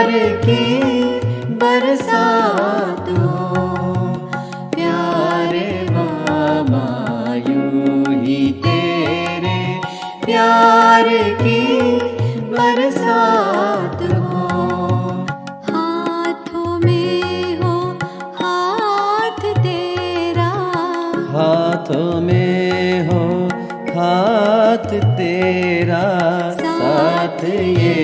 प्यार की बरसात हो। प्यारे बाबा यूं ही तेरे प्यार की बरसात हो। हाथों में हो हाथ तेरा, हाथों में हो हाथ तेरा, साथ ये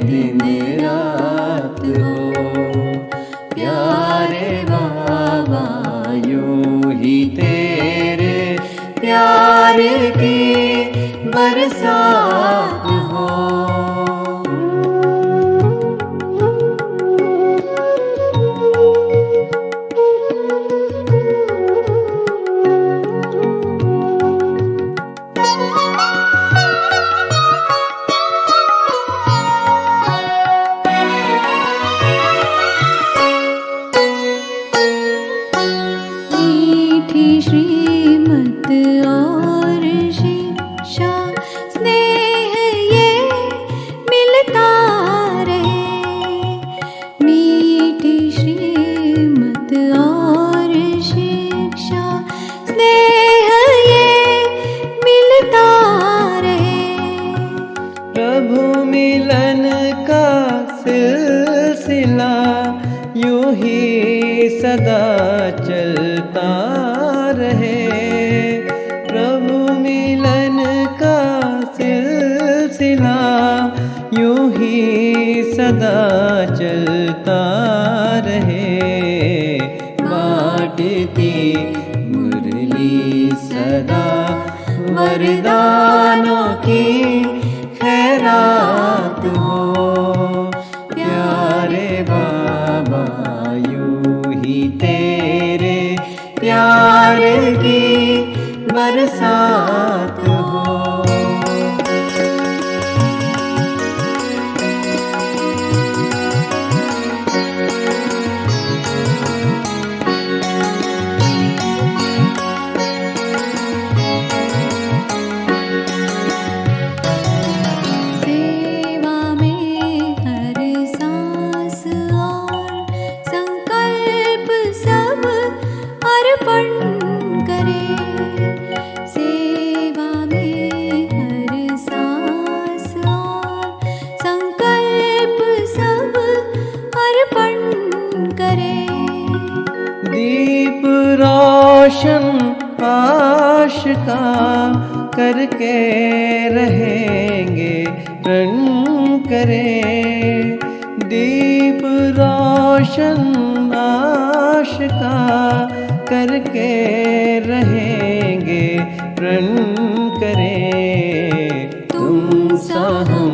दिन रात हो। प्यारे बाबा यूं ही तेरे प्यार की बरसात हो। मीठी श्रीमत और शिक्षा स्नेह ये मिलता रहे। मीठी श्रीमत और शिक्षा स्नेह ये मिलता रहे। प्रभु मिलन का सिलसिला यूं ही सदा चलता रहे। प्रभु मिलन का सिलसिला यूं ही सदा चलता रहे। बाँटती मुरली सदा वरदानों की खैरात हो। प्यारे बाबा यूं ही तेरे प्यार की बरसात हो। सेवा में हर सांस और संकल्प सब अर्पण करे। सेवा में हर सांस और संकल्प सब अर्पण करे। दीप रोशन आश का करके रहेंगे प्रण करें। दीप रोशन आश का करके रहेंगे प्रण करें। तुम सा हम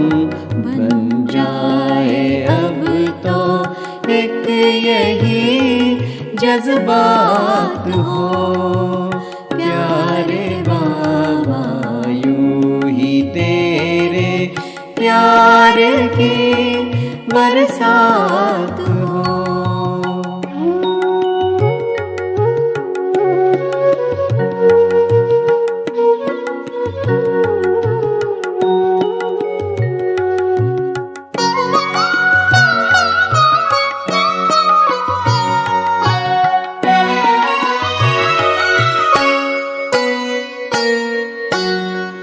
बन जाए अब तो एक यही जज्बात हो। प्यारे बाबा यूं ही तेरे प्यार की बरसात हो।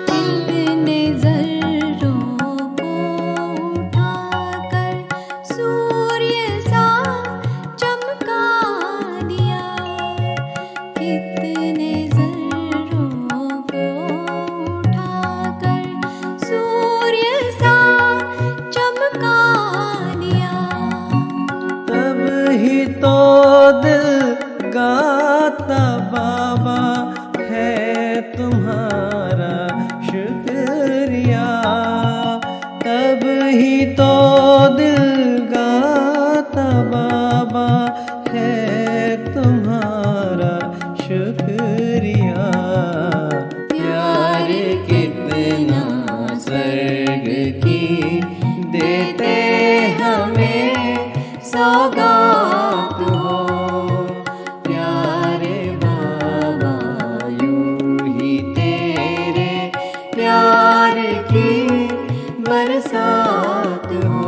कितने ज़र्रों को उठाकर सूर्य सा चमका दिया। कितने ज़र्रों को उठाकर सूर्य सा चमका दिया। तब ही तो दिल गाता बाबा है तुम्हारा शुक्रिया। तब ही तो दिल गाता बाबा है तुम्हारा शुक्रिया। प्यार कितना स्वर्ग की देते हमें सौगात हो। प्यारे बाबा यूं ही तेरे प्यार की बरसात हो।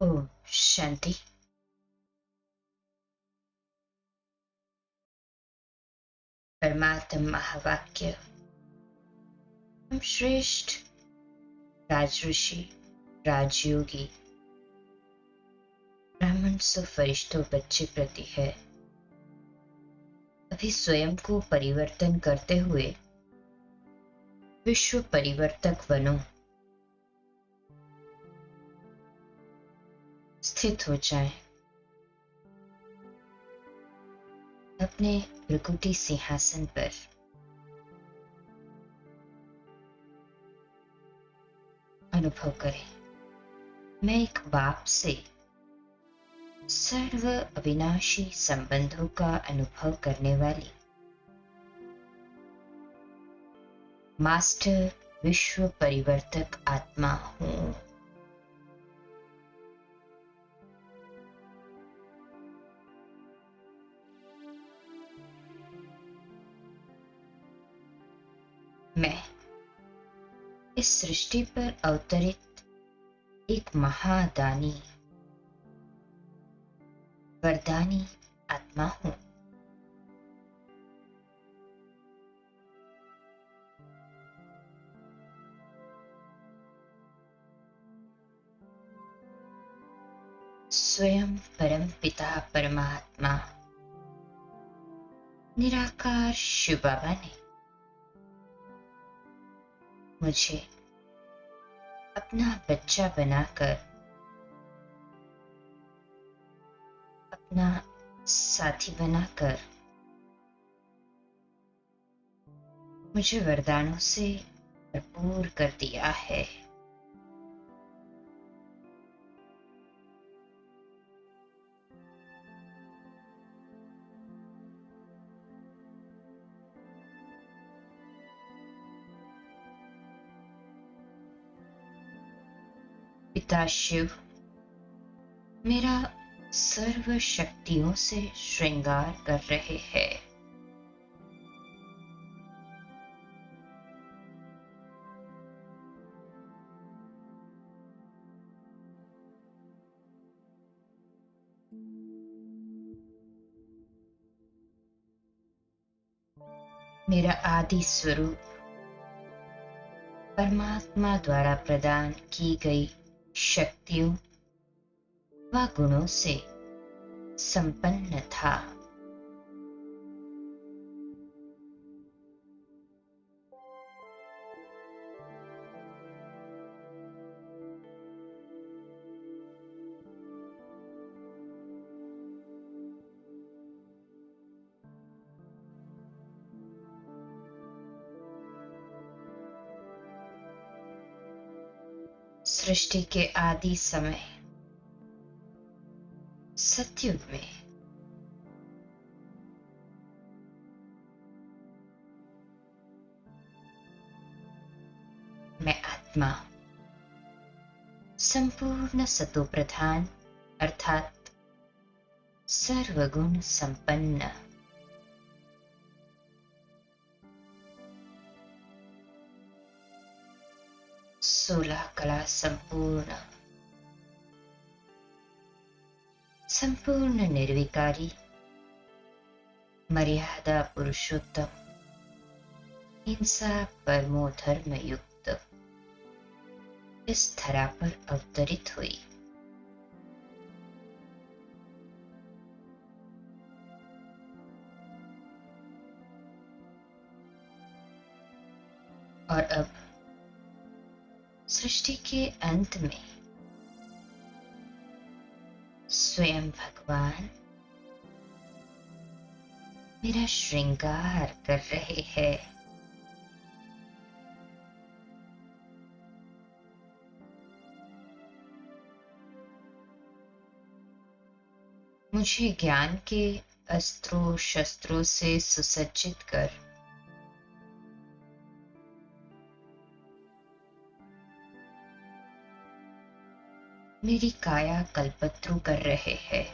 ओम शांति। परमात्म महावाक्य। हम श्रेष्ठ राजऋषि, राजयोगी, ब्राह्मण सो फरिश्तों बच्चे प्रति है। अभी स्वयं को परिवर्तन करते हुए विश्व परिवर्तक बनो, स्थित हो जाएं। अपने भृकुटी सिंहासन पर अनुभव करें, मैं एक बाप से सर्व अविनाशी संबंधों का अनुभव करने वाली मास्टर विश्व परिवर्तक आत्मा हूं। मैं इस सृष्टि पर अवतरित एक महादानी वरदानी आत्मा हूं। स्वयं परम पिता परमात्मा निराकार शिव बाबा ने मुझे अपना बच्चा बनाकर अपना साथी बनाकर मुझे वरदानों से भरपूर कर दिया है। पिता शिव मेरा सर्व शक्तियों से श्रृंगार कर रहे हैं। मेरा आदि स्वरूप परमात्मा द्वारा प्रदान की गई शक्तियों व गुणों से संपन्न था। सृष्टि के आदि समय सतयुग में मैं आत्मा संपूर्ण सतोप्रधान अर्थात सर्वगुण संपन्न, सोलह कला संपूर्ण, संपूर्ण निर्विकारी, मर्यादा पुरुषोत्तम, हिंसा परमो धर्म युक्त इस धरा पर अवतरित हुई। और अब सृष्टि के अंत में स्वयं भगवान मेरा श्रृंगार कर रहे हैं। मुझे ज्ञान के अस्त्रों शस्त्रों से सुसज्जित कर मेरी काया कल्पत्रु कर रहे हैं।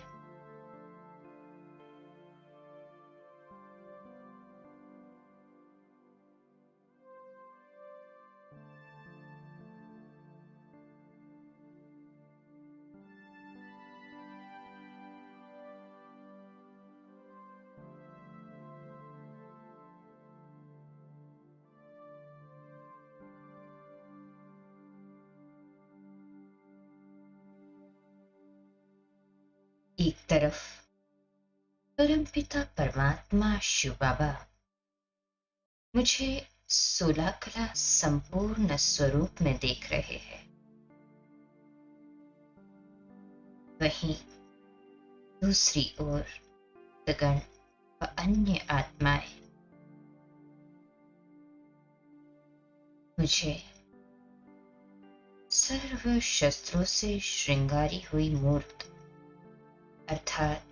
एक तरफ परमपिता परमात्मा शिव बाबा मुझे 16 कला संपूर्ण स्वरूप में देख रहे हैं, वहीं दूसरी ओर गगन व अन्य आत्माएं मुझे सर्व शस्त्रों से श्रृंगारी हुई मूर्त अर्थात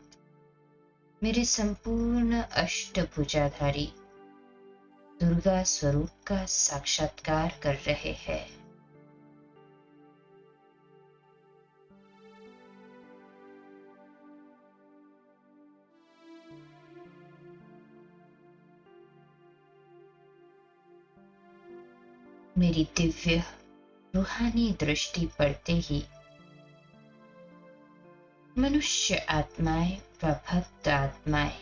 मेरे संपूर्ण अष्टभुजाधारी दुर्गा स्वरूप का साक्षात्कार कर रहे हैं। मेरी दिव्य रूहानी दृष्टि पड़ते ही मनुष्य आत्माएं व भक्त आत्माएं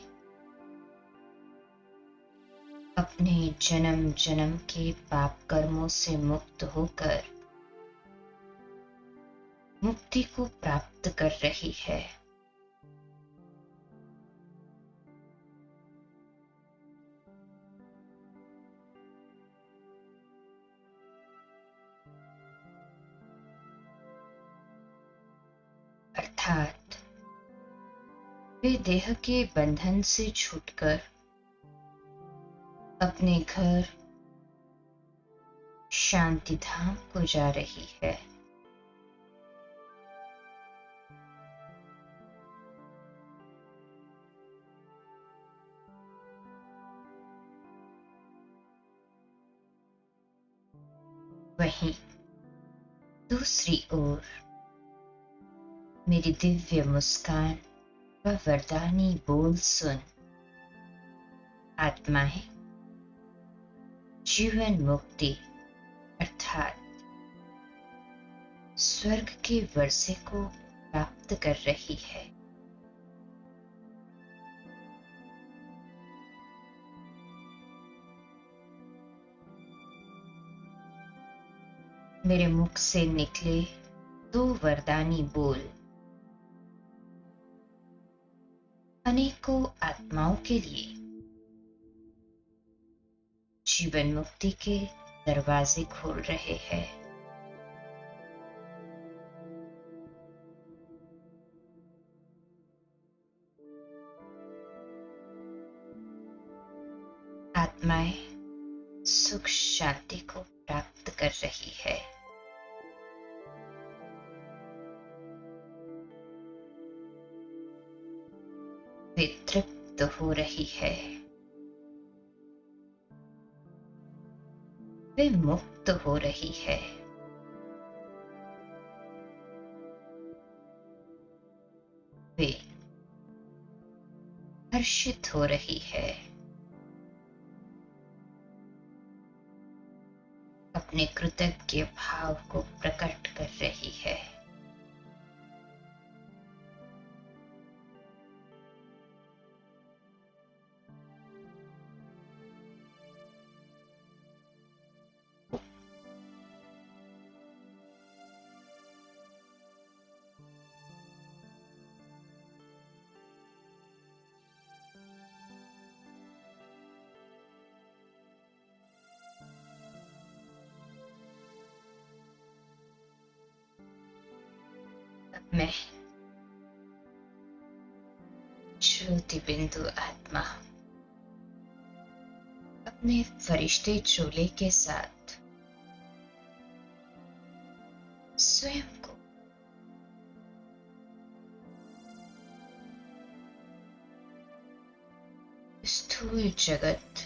अपने जन्म जन्म के पाप कर्मों से मुक्त होकर मुक्ति को प्राप्त कर रही है। अर्थात वे देह के बंधन से छूटकर अपने घर शांति धाम को जा रही है। वहीं दूसरी ओर मेरी दिव्य मुस्कान व वरदानी बोल सुन। आत्माएं जीवन मुक्ति अर्थात स्वर्ग के वर्षे को प्राप्त कर रही है। मेरे मुख से निकले दो वरदानी बोल अनेकों आत्माओं के लिए जीवन मुक्ति के दरवाजे खोल रहे हैं। आत्माएं सुख शांति को प्राप्त कर रही है। वे तृप्त हो रही है। वे मुक्त हो रही है। वे हर्षित हो रही है। अपने कृतज्ञ भाव को प्रकट कर रही है। मैं ज्योति बिंदु आत्मा अपने फरिश्ते चोले के साथ स्वयं को स्थूल जगत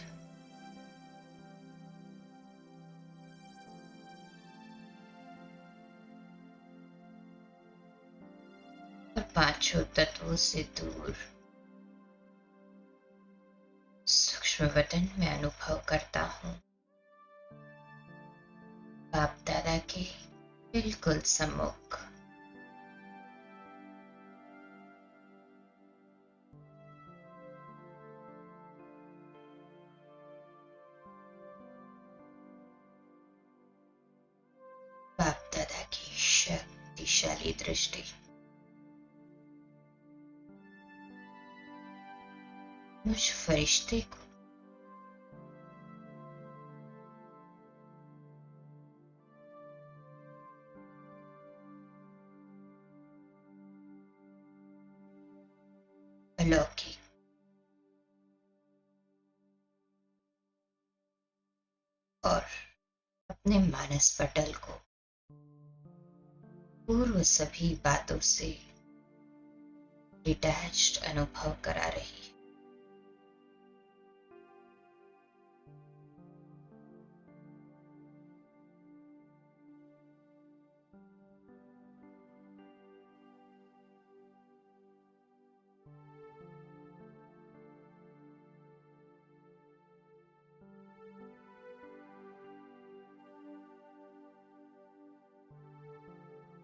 और पांचों तत्वों से दूर सूक्ष्म वतन में अनुभव करता हूं। बाप दादा के बिल्कुल सम्मुख बाप दादा की शक्तिशाली दृष्टि मुझ फरिश्ते को अलौकिक और अपने मानस पटल को पूर्व सभी बातों से डिटैच्ड अनुभव करा रही है।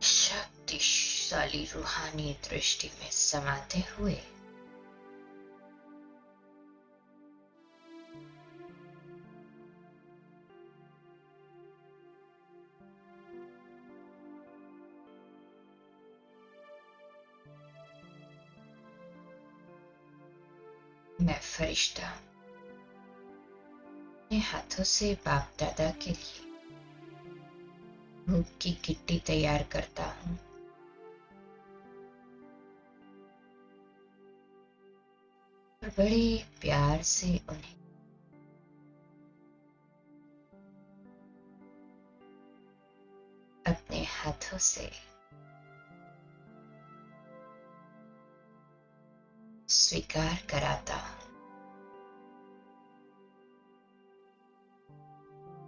शक्तिशाली रूहानी दृष्टि में समाते हुए मैं फरिश्ता अपने हाथों से बाप दादा के लिए भोग की किट्टी तैयार करता हूं और बड़े प्यार से उन्हें अपने हाथों से स्वीकार कराता हूं।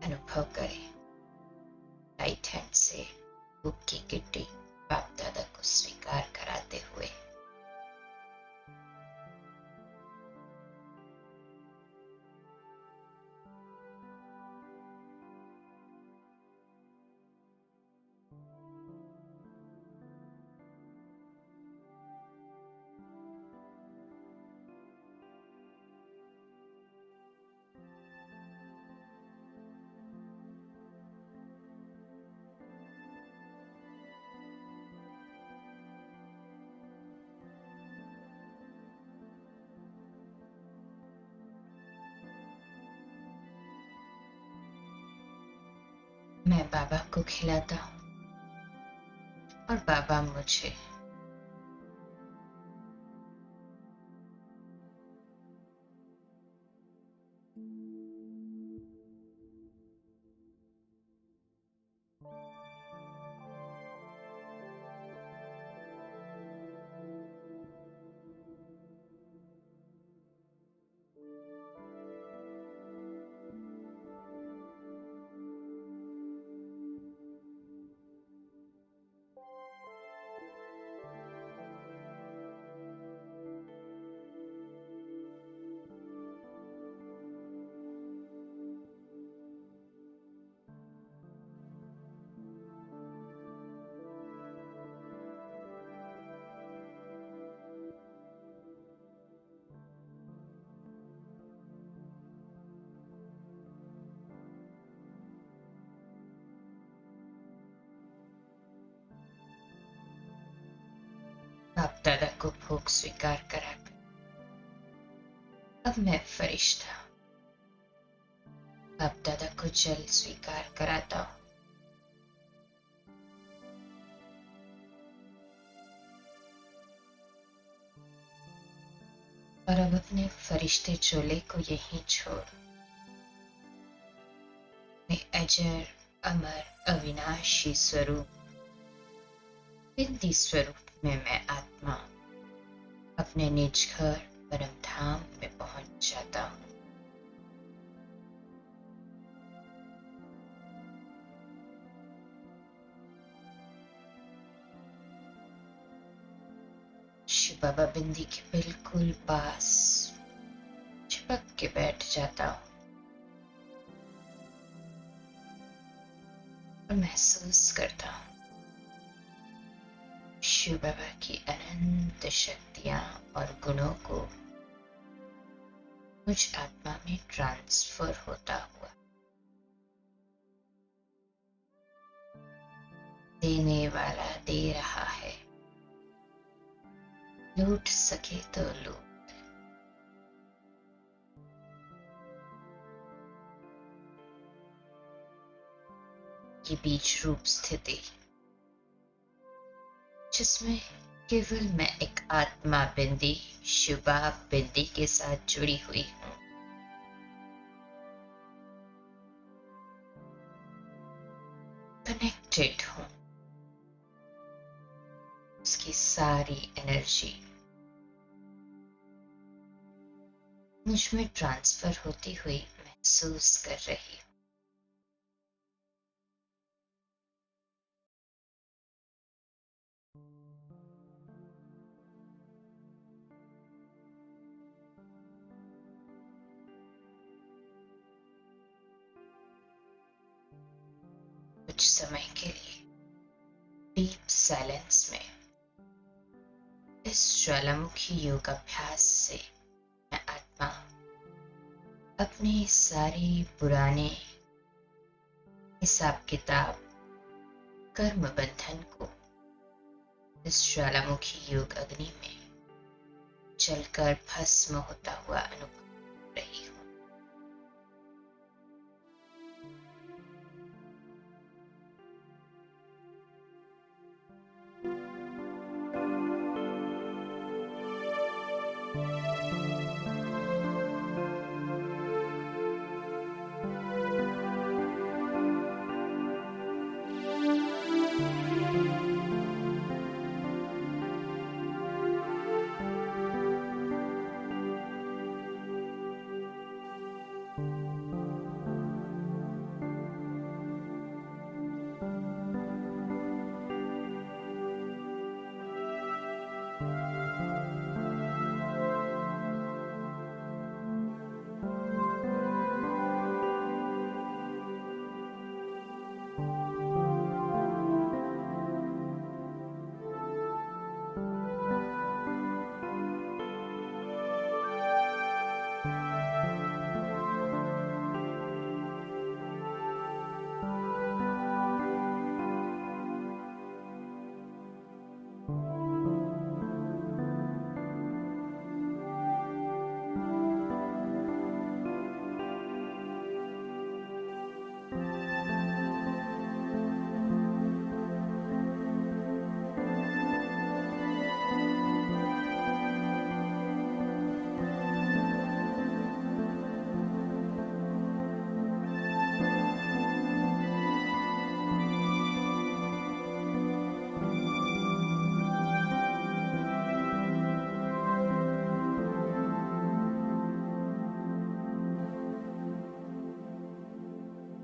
अनुभव करें, राइट हैंड से भोग की किट्टी बाप दादा को स्वीकार करा मैं बाबा को खिलाता हूँ और बाबा मुझे। बाप दादा को भोग स्वीकार कराकर अब मैं फरिश्ता बाप दादा को जल स्वीकार कराता हूँ। और अब अपने फरिश्ते चोले को यहीं छोड़ मैं अजर अमर अविनाशी स्वरूप बिंदी स्वरूप में मैं आत्मा अपने निज घर परम धाम में पहुंच जाता हूँ। शिव बाबा बिंदी के बिल्कुल पास चिपक के बैठ जाता हूँ और महसूस करता हूँ शिव बाबा की अनंत शक्तियां और गुणों को मुझ आत्मा में ट्रांसफर होता हुआ। देने वाला दे रहा है, लूट सके तो लूट। ये बीज रूप स्थिति जिसमें केवल मैं एक आत्मा बिंदी शिवा बिंदी के साथ जुड़ी हुई हूं। कनेक्टेड हूं। उसकी सारी एनर्जी मुझ में ट्रांसफर होती हुई महसूस कर रही हूं। कुछ समय के लिए डीप साइलेंस में इस ज्वालामुखी योग अभ्यास से मैं आत्मा अपने सारे पुराने हिसाब किताब कर्म बंधन को इस ज्वालामुखी योग अग्नि में जलकर भस्म होता हुआ अनुभव कर रही हूं।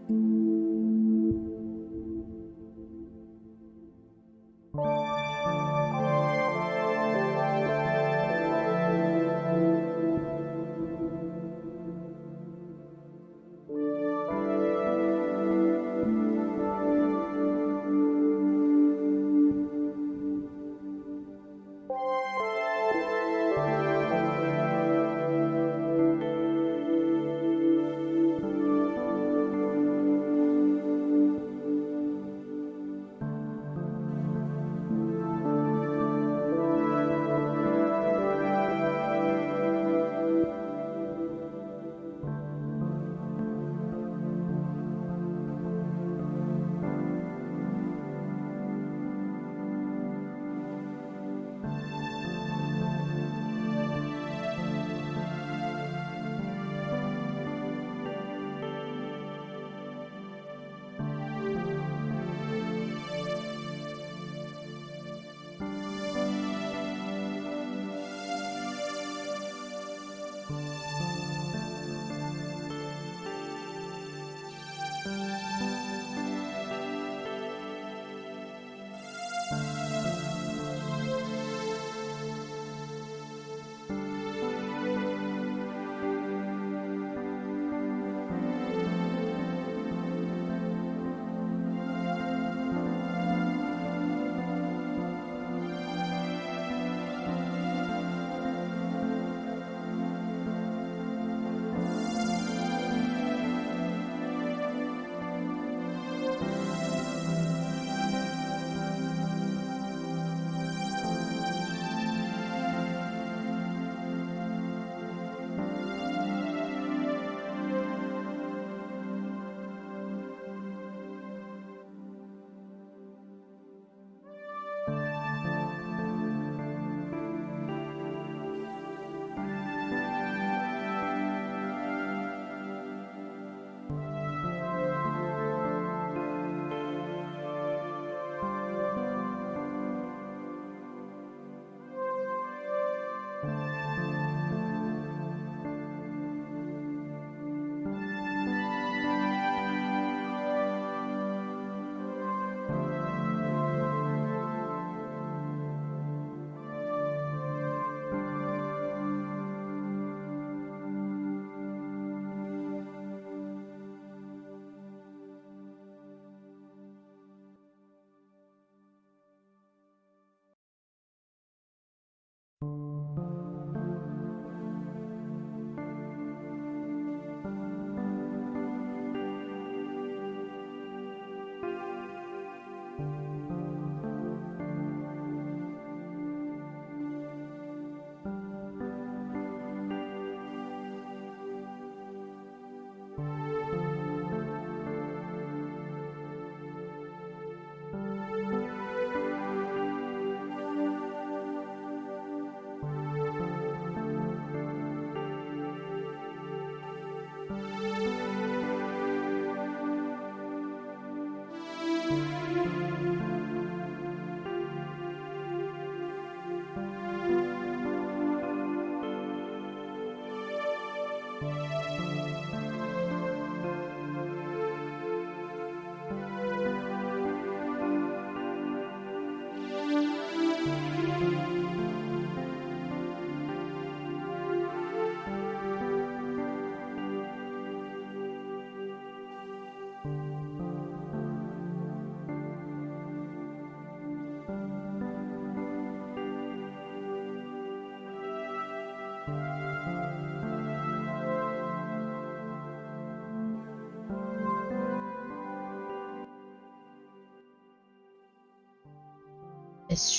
इस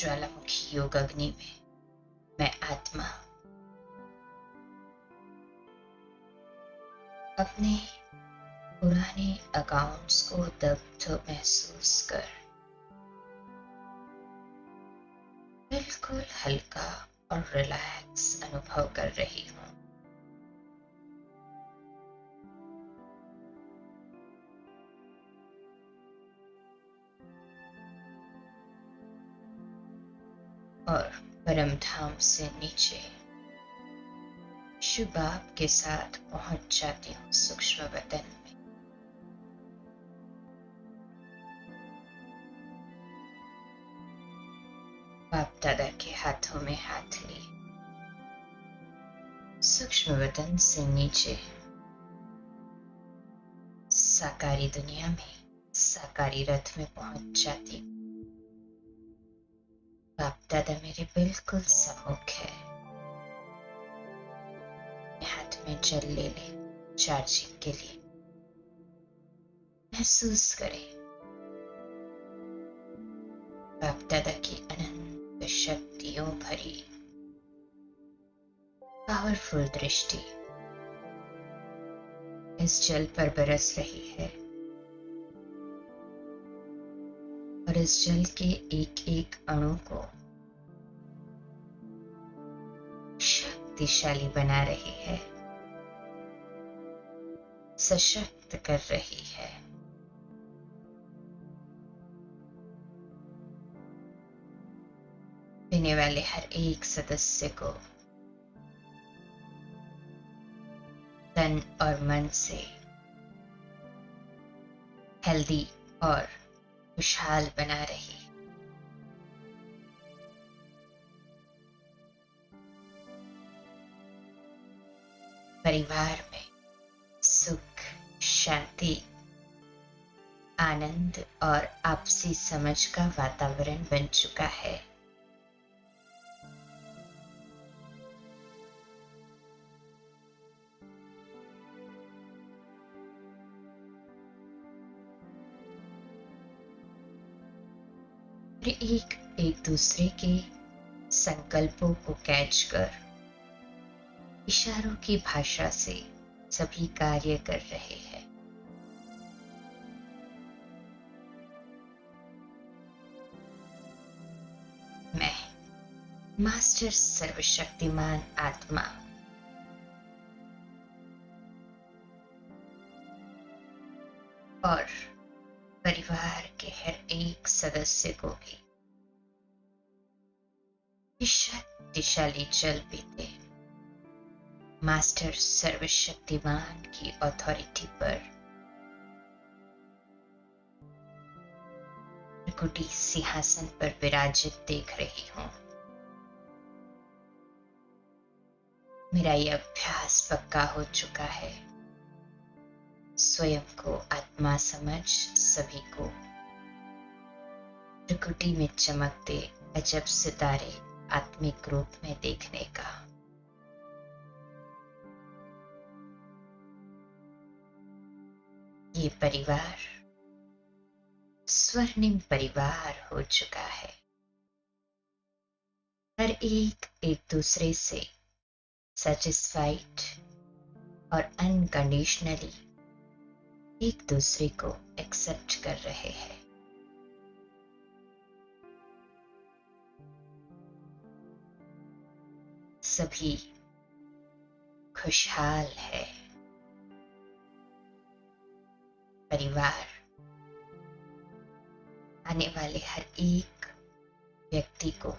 ज्वालामुखी योग अग्नि में मैं आत्मा अपने पुराने अकाउंट्स को दग्ध महसूस कर बिल्कुल हल्का और रिलैक्स अनुभव कर रही हूँ। और परम धाम से नीचे शुभ आप के साथ पहुंच जाती हूँ सूक्ष्म वतन में। बाप दादा के हाथों में हाथ लिए सूक्ष्म वतन से नीचे साकारी दुनिया में साकारी रथ में पहुंच जाती। बाप दादा मेरे बिल्कुल सम्मुख है। हाथ में जल ले ले चार्जिंग के लिए। महसूस करें बाप दादा की अनंत शक्तियों भरी पावरफुल दृष्टि इस जल पर बरस रही है और इस जल के एक एक अणु को शक्तिशाली बना रही है, सशक्त कर रही है। पीने वाले हर एक सदस्य को तन और मन से हेल्दी और खुशहाल बना रही। परिवार में सुख, शांति, आनंद और आपसी समझ का वातावरण बन चुका है। एक दूसरे के संकल्पों को कैच कर इशारों की भाषा से सभी कार्य कर रहे हैं। मैं मास्टर सर्वशक्तिमान आत्मा और परिवार के हर एक सदस्य को भी इस शक्तिशाली जल पीते मास्टर सर्वशक्तिमान की अथॉरिटी पर त्रिकुटी सिंहासन पर विराजित देख रही हूं। मेरा यह अभ्यास पक्का हो चुका है। स्वयं को आत्मा समझ सभी को त्रिकुटी में चमकते अजब सितारे आत्मिक रूप में देखने का। ये परिवार स्वर्णिम परिवार हो चुका है। हर एक दूसरे से सैटिस्फाइड और अनकंडीशनली एक दूसरे को एक्सेप्ट कर रहे हैं। सभी खुशहाल है। परिवार आने वाले हर एक व्यक्ति को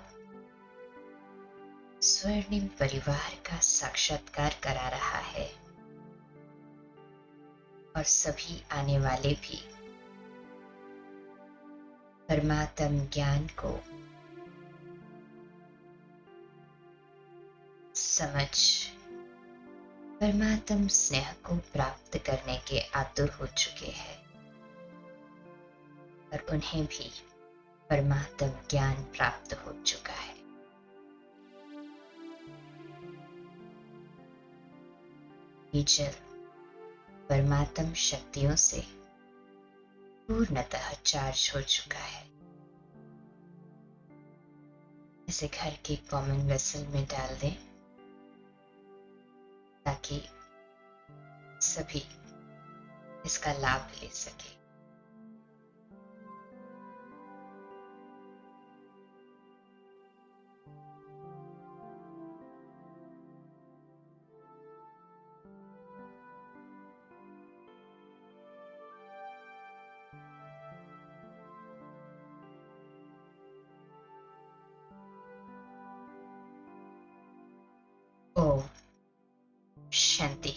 स्वर्णिम परिवार का साक्षात्कार करा रहा है और सभी आने वाले भी परमात्म ज्ञान को समझ परमात्म स्नेह को प्राप्त करने के आतुर हो चुके हैं और उन्हें भी परमात्म ज्ञान प्राप्त हो चुका है। ये जल परमात्म शक्तियों से पूर्णतः चार्ज हो चुका है। इसे घर के कॉमन वेसल में डाल दें ताकि सभी इसका लाभ ले सके। ओम शांति।